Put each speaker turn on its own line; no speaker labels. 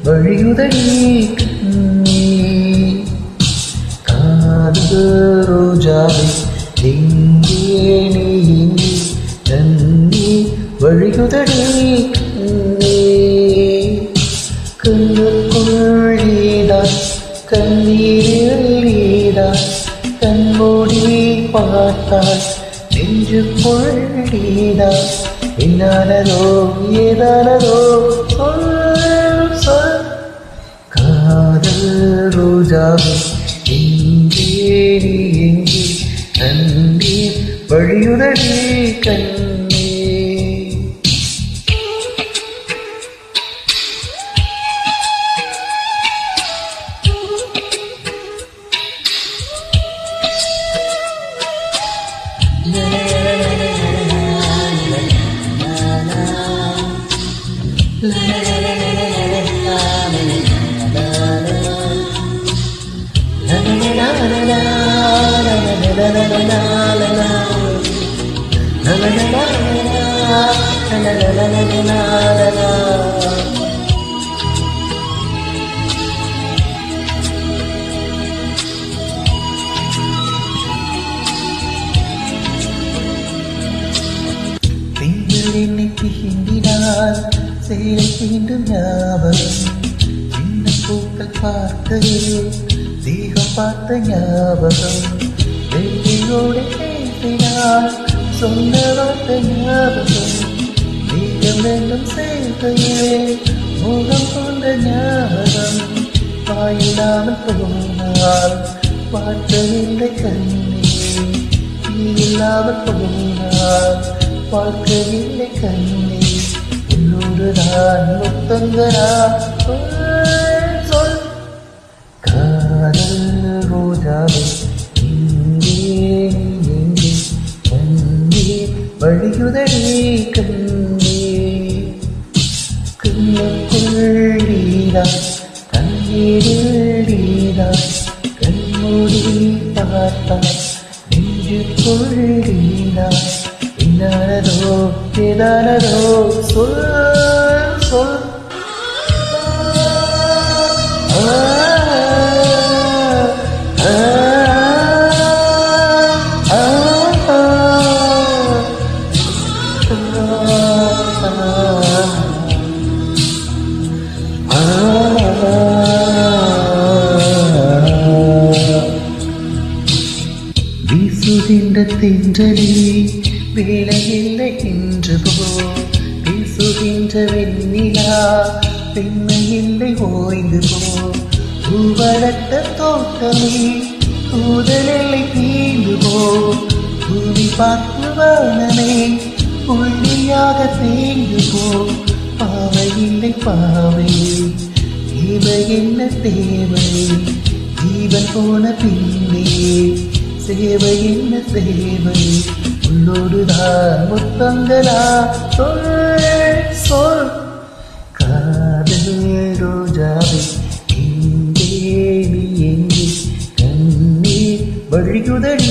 வழியுதடி காது ரோஜாவை எங்கே நீ எங்கே நன்னி வழியுதடி கண்ணுக்குள் நீதான் கண்ணீரில் நீதான் கண்மூடி பார்த்தால் நெஞ்சுக்குள் நீதான் என்னானதோ ஏதானதோ சொல் சொல் காதல் ரோஜாவை எங்கே நீ எங்கே கண்ணீர் வழியுதடி கண்ணீர் என்னை தீண்டினால் சேலை தீண்டும் ஞாபகம் சின்ன பூக்கள் பார்த்ததே தேகம் பார்த்த ஞாபகம் வெள்ளியோடு பேசினால் சொன்ன வார்த்தை ஞாபகம் தேகம் வேண்டும் சேர்க்கையே முகம் கொண்ட ஞாபகம் வாயில்லாமல் போனால் பார்த்ததில்லை கண்ணே நீ இல்லாமல் போனால் வாழ்க்கையில்லை கண்ணே உன்னோடு நான் முத்தங்களா சொல் காதல் ரோஜாவை எங்கே எங்கே கண்ணே வழியுதடி கண்ணே கண்ணுக்குள் நீதான் கண்ணீரில் நீதான் கண்மூடி பார்த்தால் நெஞ்சுக்குள் நீதான் என்னானதோ ஏதானதோ சொல் சொல் வீசுகின்ற தென்றலே வேலையில்லை என்று போ பேசுகின்ற வெண்ணிலா பெண்மை இல்லை ஓய்ந்து போ பூவளத்த தோட்டமே பூதலை தீந்து போ பூமி பார்த்து வானமே புள்ளியாக தேய்ந்து போ பாவை இல்லை பாவை தேவை என்ன தேவை ஜீவன் போன பின்னே சேவை என்ன சேவை உள்ளோடுதான் முத்தங்களா சொல் சொல் காதல் ரோஜாவை எங்கே நீ எங்கே கண்ணீர் வழியுதடி